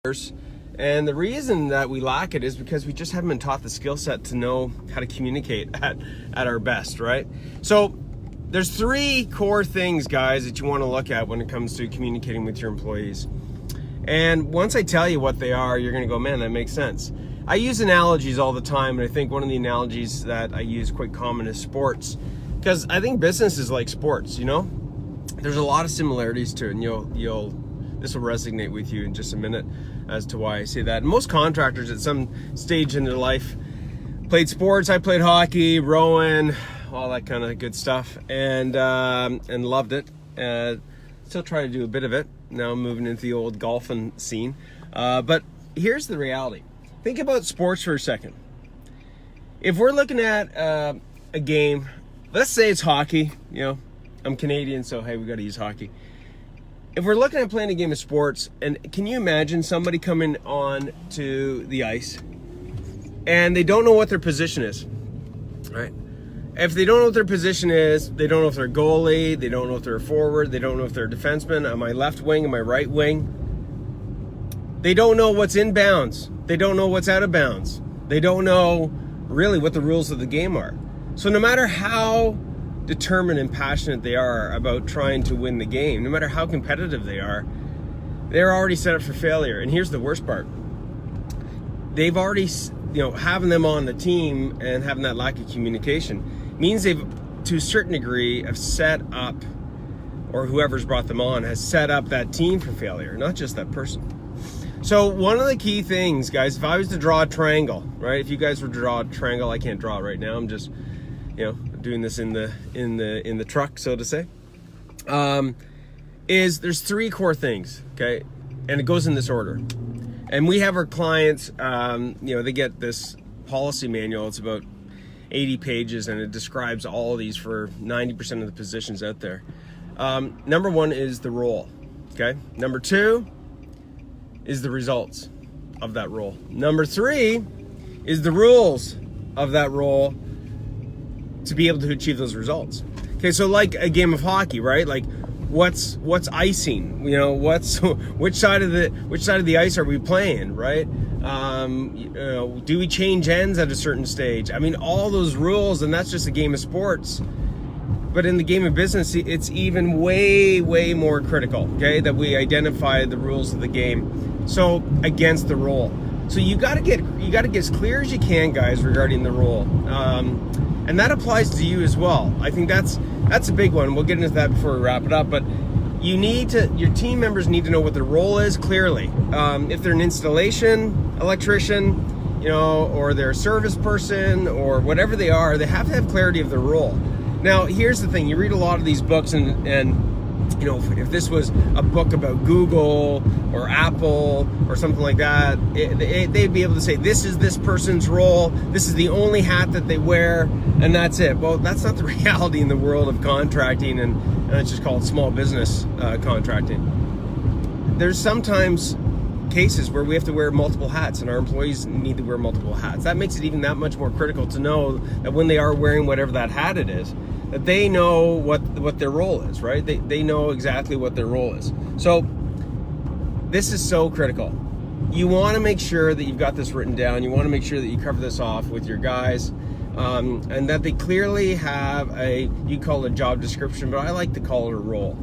And the reason that we lack it is because we just haven't been taught the skill set to know how to communicate at our best, right? So there's 3 core things, guys, that you want to look at when it comes to communicating with your employees. And once I tell you what they are, you're going to go, man, that makes sense. I use analogies all the time, and I think one of the analogies that I use quite common is sports, because I think business is like sports, you know? There's a lot of similarities to it, and this will resonate with you in just a minute as to why I say that. And most contractors at some stage in their life played sports. I played hockey, rowing, all that kind of good stuff, and loved it. Still try to do a bit of it. Now I'm moving into the old golfing scene. But here's the reality. Think about sports for a second. If we're looking at a game, let's say it's hockey, you know, I'm Canadian, so hey, we got to use hockey. If we're looking at playing a game of sports, and can you imagine somebody coming on to the ice and they don't know what their position is, right? If they don't know what their position is, they don't know if they're a goalie, they don't know if they're a forward, they don't know if they're a defenseman, am I left wing, am I right wing? They don't know what's in bounds. They don't know what's out of bounds. They don't know really what the rules of the game are. So no matter how determined and passionate they are about trying to win the game, no matter how competitive they are, they're already set up for failure. And here's the worst part. They've already, having them on the team and having that lack of communication means they've, to a certain degree, have set up, or whoever's brought them on has set up that team for failure, not just that person. So one of the key things, guys, if I was to draw a triangle, right? If you guys were to draw a triangle, I can't draw it right now. I'm just, doing this in the truck, so to say. There's 3 core things, okay? And it goes in this order. And we have our clients, they get this policy manual. It's about 80 pages, and it describes all of these for 90% of the positions out there. Number 1 is the role, okay? Number 2 is the results of that role. Number 3 is the rules of that role to be able to achieve those results. Okay, so like a game of hockey, right? Like what's icing? Which side of the ice are we playing, right? Do we change ends at a certain stage? I mean, all those rules, and that's just a game of sports. But in the game of business, it's even way, way more critical, okay, that we identify the rules of the game. So against the role. So you gotta get as clear as you can, guys, regarding the role. And that applies to you as well. I think that's a big one. We'll get into that before we wrap it up. But your team members need to know what their role is clearly. If they're an installation electrician, or they're a service person, or whatever they are, they have to have clarity of their role. Now, here's the thing. You read a lot of these books, and if this was a book about Google or Apple or something like that, they'd be able to say, this is this person's role, this is the only hat that they wear, and that's it. Well, that's not the reality in the world of contracting, and it's just called small business contracting. There's sometimes cases where we have to wear multiple hats, and our employees need to wear multiple hats. That makes it even that much more critical to know that when they are wearing whatever that hat it is, that they know what their role is, right? They know exactly what their role is. So this is so critical. You want to make sure that you've got this written down. You want to make sure that you cover this off with your guys, and that they clearly have you call it a job description, but I like to call it a role.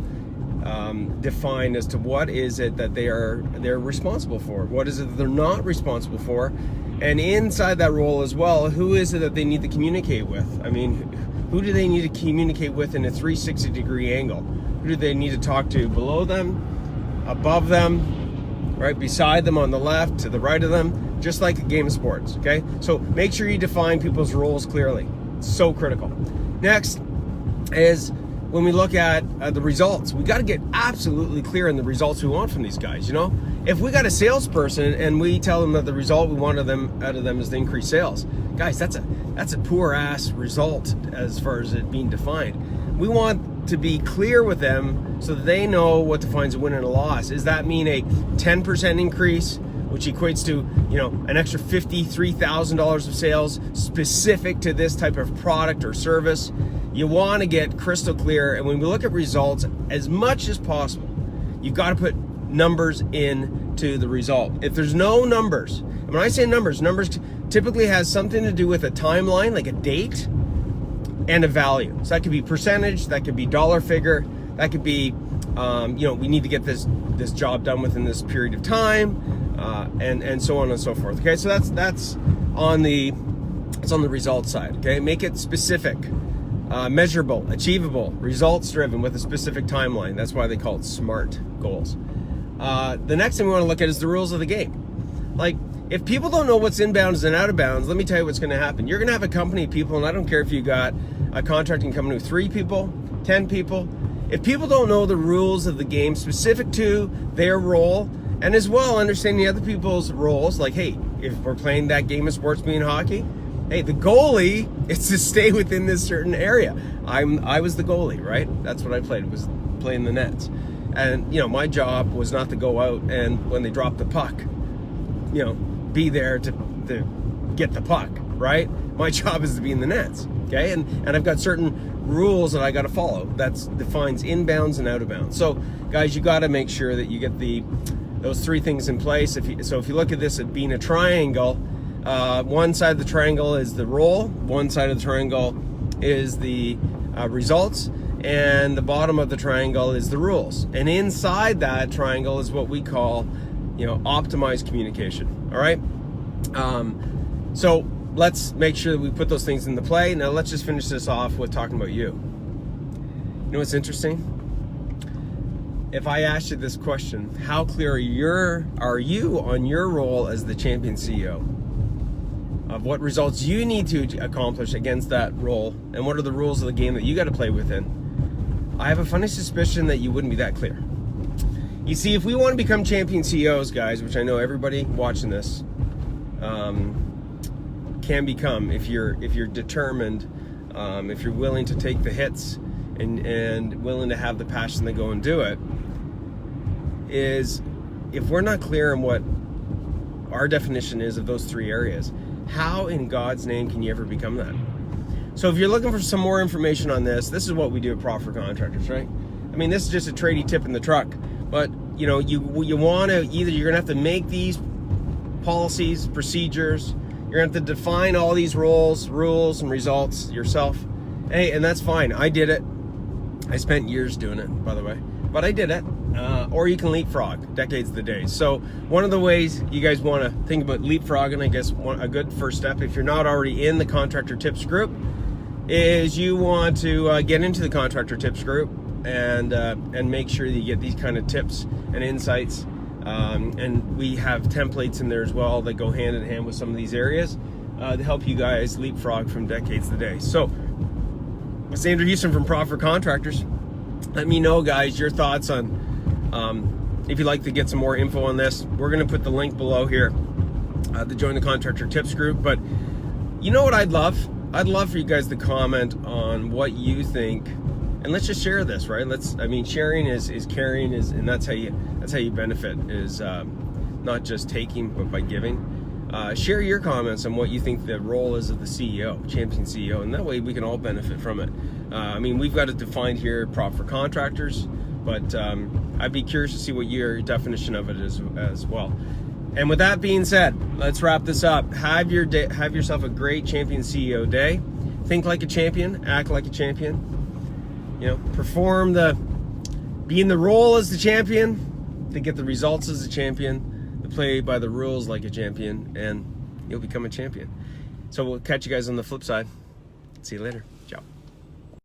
Defined as to what is it that they're responsible for, what is it that they're not responsible for, and inside that role as well, who is it that they need to communicate with? I mean, who do they need to communicate with in a 360-degree angle? Who do they need to talk to below them, above them, right beside them on the left, to the right of them, just like a game of sports, okay? So make sure you define people's roles clearly. It's so critical. Next is when we look at the results. We got to get absolutely clear on the results we want from these guys, If we got a salesperson and we tell them that the result we want out of them is to increase sales, guys, that's a poor ass result as far as it being defined. We want to be clear with them so that they know what defines a win and a loss. Does that mean a 10% increase, which equates to an extra $53,000 of sales specific to this type of product or service? You want to get crystal clear, and when we look at results, as much as possible, you've got to put numbers in to the result. If there's no numbers, and when I say numbers typically has something to do with a timeline, like a date and a value. So that could be percentage, that could be dollar figure, that could be, we need to get this job done within this period of time, and so on and so forth. Okay, so that's on the results side. Okay, make it specific, measurable, achievable, results driven with a specific timeline. That's why they call it SMART goals. The next thing we want to look at is the rules of the game. Like, if people don't know what's inbounds and out of bounds, let me tell you what's going to happen. You're going to have a company of people, and I don't care if you got a contracting company with 3 people, 10 people. If people don't know the rules of the game specific to their role, and as well understanding the other people's roles, like, hey, if we're playing that game of sports being hockey, hey, the goalie is to stay within this certain area. I was the goalie, right? That's what I played, was playing the nets. And, my job was not to go out and when they drop the puck, be there to get the puck, right? My job is to be in the nets, okay? And I've got certain rules that I got to follow. That defines inbounds and out of bounds. So, guys, you got to make sure that you get those 3 things in place. If you look at this at being a triangle, one side of the triangle is the role, one side of the triangle is the results, and the bottom of the triangle is the rules. And inside that triangle is what we call, optimized communication. All right. So let's make sure that we put those things into play. Now let's just finish this off with talking about you. You know what's interesting? If I asked you this question, how clear are you on your role as the champion CEO? Of what results you need to accomplish against that role, and what are the rules of the game that you got to play within? I have a funny suspicion that you wouldn't be that clear. You see, if we want to become champion CEOs, guys, which I know everybody watching this can become, if you're determined, if you're willing to take the hits and willing to have the passion to go and do it, is if we're not clear on what our definition is of those 3 areas, how in God's name can you ever become that? So if you're looking for some more information on this is what we do at Profit Contractors, right? I mean, this is just a tradie tip in the truck, but you want to you're gonna have to make these policies, procedures. You're gonna have to define all these rules, and results yourself. Hey, and that's fine. I did it. I spent years doing it, by the way, but I did it. Or you can leapfrog, decades the days. So one of the ways you guys want to think about leapfrogging, I guess a good first step, if you're not already in the Contractor Tips group, is you want to get into the Contractor Tips group and make sure that you get these kind of tips and insights. And we have templates in there as well that go hand in hand with some of these areas to help you guys leapfrog from decades to day. So, it's Andrew Houston from Profit Contractors. Let me know, guys, your thoughts on if you'd like to get some more info on this. We're going to put the link below here to join the Contractor Tips group. But you know what I'd love? I'd love for you guys to comment on what you think, and let's just share this, right? Sharing is caring, and that's how you benefit, is not just taking, but by giving. Share your comments on what you think the role is of the CEO, champion CEO, and that way we can all benefit from it. We've got it defined here, Profit Contractors, but I'd be curious to see what your definition of it is as well. And with that being said, let's wrap this up. Have yourself a great champion CEO day. Think like a champion, act like a champion. Be in the role as the champion, to get the results as a champion, to play by the rules like a champion, and you'll become a champion. So we'll catch you guys on the flip side. See you later. Ciao.